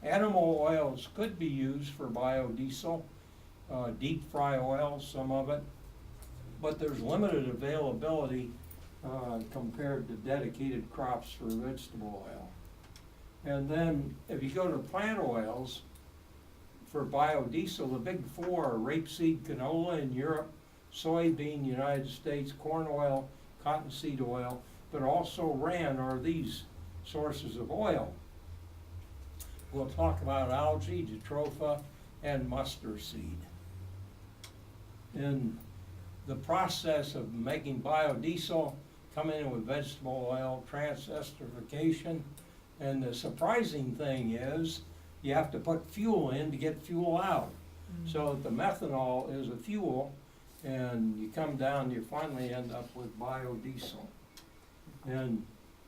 Animal oils could be used for biodiesel, deep fry oil, some of it, but there's limited availability compared to dedicated crops for vegetable oil. And then if you go to plant oils for biodiesel, the big four are rapeseed canola in Europe, soybean United States, corn oil, cottonseed oil, but also ran are these sources of oil. We'll talk about algae, jatropha, and mustard seed. In the process of making biodiesel, come in with vegetable oil, transesterification, and the surprising thing is you have to put fuel in to get fuel out. So the methanol is a fuel, and you come down, you finally end up with biodiesel. And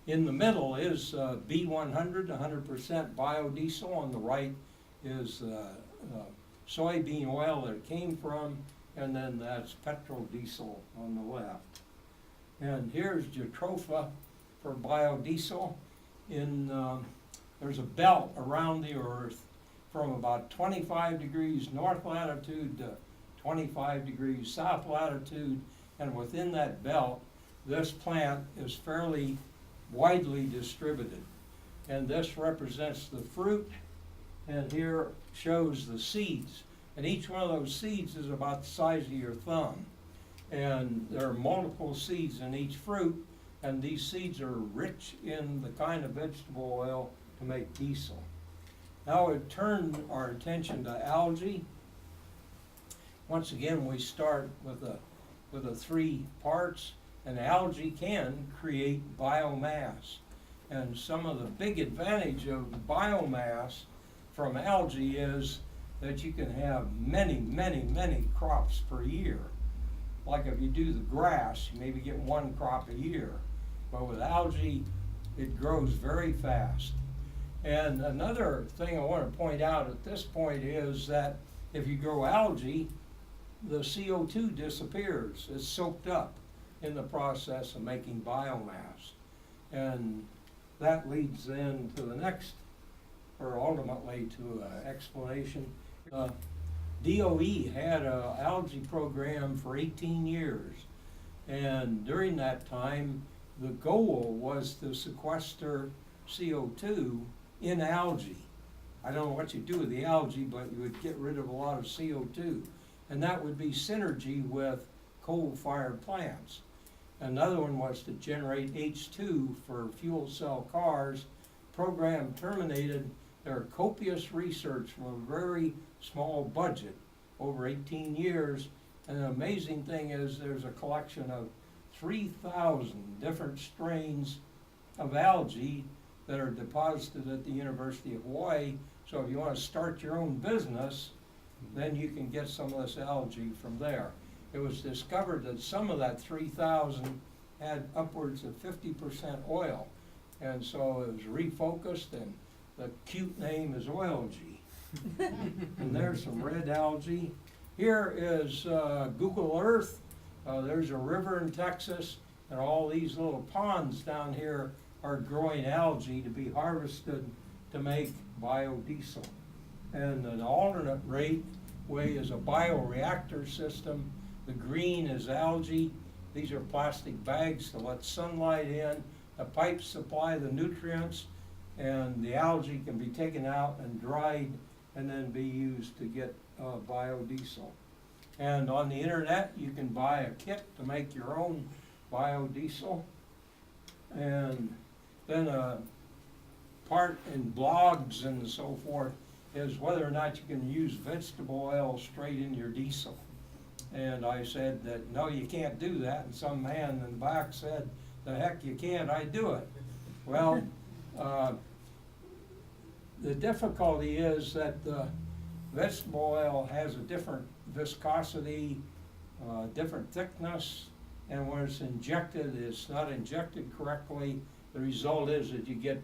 in the middle is B100, 100% biodiesel. On the right is soybean oil that it came from, and then that's petrol diesel on the left. And here's jatropha for biodiesel. There's a belt around the earth from about 25 degrees north latitude to 25 degrees south latitude, and within that belt, this plant is fairly widely distributed. And this represents the fruit, and here shows the seeds. And each one of those seeds is about the size of your thumb. And there are multiple seeds in each fruit, and these seeds are rich in the kind of vegetable oil to make diesel. Now we turn our attention to algae. Once again, we start with the three parts, and algae can create biomass. And some of the big advantage of biomass from algae is that you can have many, many, many crops per year. Like if you do the grass, you maybe get one crop a year. But with algae, it grows very fast. And another thing I want to point out at this point is that if you grow algae, the CO2 disappears. It's soaked up in the process of making biomass. And that leads then to the next, or ultimately to an explanation. DOE had an algae program for 18 years. And during that time, the goal was to sequester CO2 in algae. I don't know what you do with the algae, but you would get rid of a lot of CO2. And that would be synergy with coal-fired plants. Another one was to generate H2 for fuel cell cars. Program terminated. There are copious research from a very small budget over 18 years. And the amazing thing is there's a collection of 3,000 different strains of algae that are deposited at the University of Hawaii. So if you want to start your own business, then you can get some of this algae from there. It was discovered that some of that 3,000 had upwards of 50% oil. And so it was refocused, and the cute name is OLLI. And there's some red algae. Here is Google Earth. There's a river in Texas, and all these little ponds down here are growing algae to be harvested to make biodiesel. And an alternate way is a bioreactor system. The green is algae. These are plastic bags to let sunlight in. The pipes supply the nutrients, and the algae can be taken out and dried and then be used to get biodiesel. And on the internet, you can buy a kit to make your own biodiesel. And then a part in blogs and so forth is whether or not you can use vegetable oil straight in your diesel. And I said that, no, you can't do that. And some man in the back said, the heck you can't, I do it. Well, the difficulty is that the vegetable oil has a different viscosity, different thickness, and when it's injected, it's not injected correctly. The result is that you get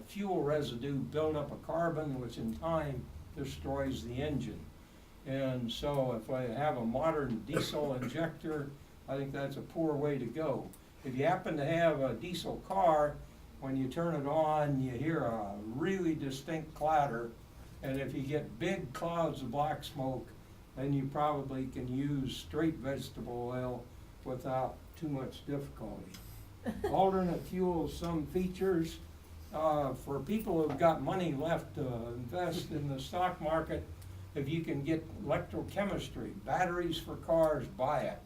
fuel residue build up of carbon, which in time destroys the engine. And so if I have a modern diesel injector, I think that's a poor way to go. If you happen to have a diesel car when you turn it on, you hear a really distinct clatter. And if you get big clouds of black smoke, then you probably can use straight vegetable oil without too much difficulty. Alternate fuels, some features, for people who've got money left to invest in the stock market, if you can get electrochemistry, batteries for cars, buy it.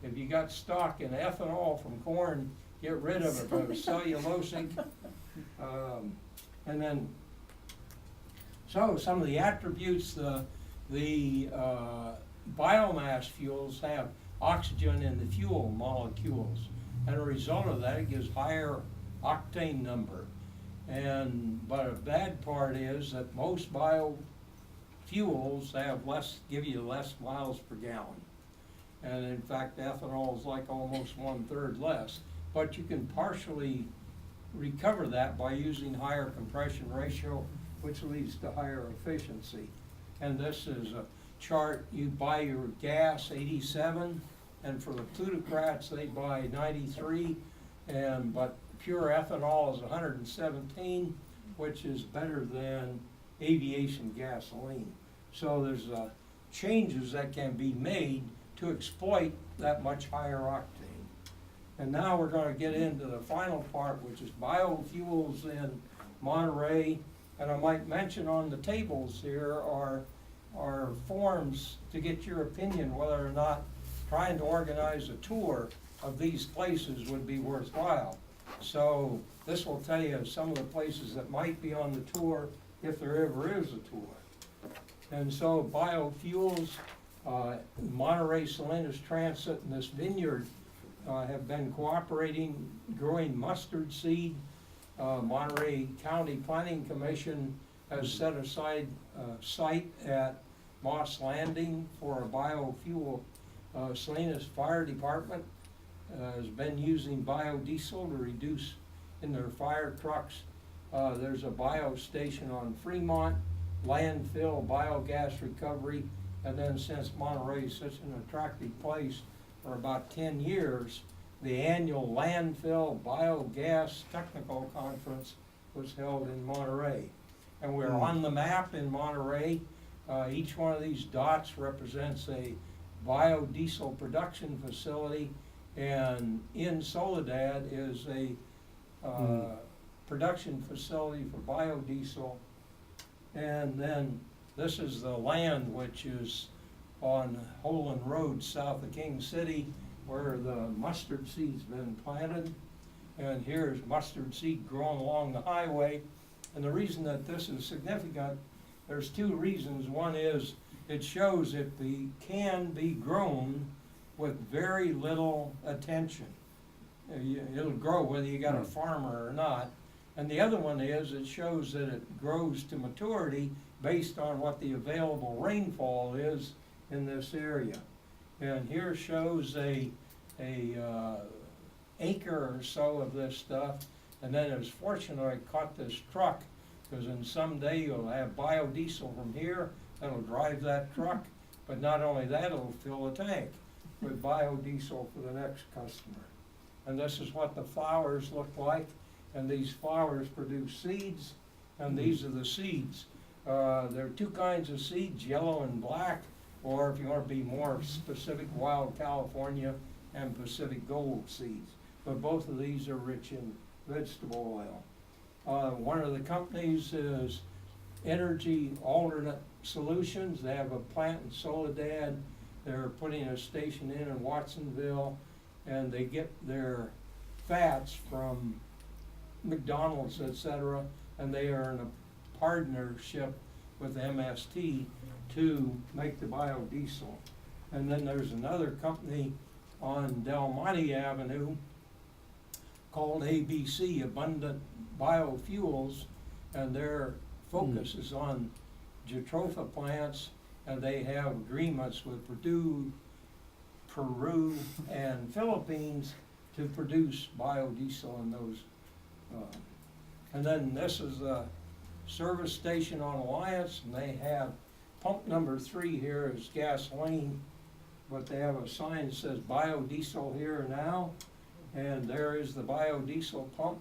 If you got stock in ethanol from corn, get rid of it, but it's cellulosic. And then, so some of the attributes, the biomass fuels have oxygen in the fuel molecules. And a result of that, it gives higher octane number. But a bad part is that most biofuels have give you less miles per gallon. And in fact, ethanol is like almost 1/3 less. But you can partially recover that by using higher compression ratio, which leads to higher efficiency. And this is a chart, you buy your gas 87, and for the plutocrats they buy 93, but pure ethanol is 117, which is better than aviation gasoline. So there's changes that can be made to exploit that much higher octane. And now we're going to get into the final part, which is biofuels in Monterey. And I might mention on the tables here are forms to get your opinion whether or not trying to organize a tour of these places would be worthwhile. So this will tell you some of the places that might be on the tour if there ever is a tour. And so biofuels, Monterey Salinas Transit and this vineyard have been cooperating, growing mustard seed. Monterey County Planning Commission has set aside a site at Moss Landing for a biofuel. Salinas Fire Department has been using biodiesel to reduce in their fire trucks. There's a bio station on Fremont, landfill, biogas recovery, and then since Monterey is such an attractive place, for about 10 years, the annual landfill biogas technical conference was held in Monterey. And we're on the map in Monterey. Each one of these dots represents a biodiesel production facility, and in Soledad is a production facility for biodiesel. And then this is the land which is on Holand Road south of King City, where the mustard seed's been planted. And here's mustard seed growing along the highway. And the reason that this is significant, there's two reasons. One is it shows it can be grown with very little attention. It'll grow whether you got a farmer or not. And the other one is it shows that it grows to maturity based on what the available rainfall is in this area. And here shows a acre or so of this stuff. And then it was fortunate I caught this truck, because in someday you'll have biodiesel from here that'll drive that truck. But not only that, it'll fill a tank with biodiesel for the next customer. And this is what the flowers look like. And these flowers produce seeds, and these are the seeds. There are two kinds of seeds, yellow and black, or if you want to be more specific, wild California and Pacific Gold seeds. But both of these are rich in vegetable oil. One of the companies is Energy Alternate Solutions. They have a plant in Soledad. They're putting a station in Watsonville, and they get their fats from McDonald's, etc., and they are in a partnership with MST to make the biodiesel. And then there's another company on Del Monte Avenue called ABC, Abundant Biofuels, and their focus is on jatropha plants, and they have agreements with Peru, and Philippines to produce biodiesel in those. And then this is a service station on Alliance, and they have pump number 3 here is gasoline, but they have a sign that says biodiesel here now, and there is the biodiesel pump.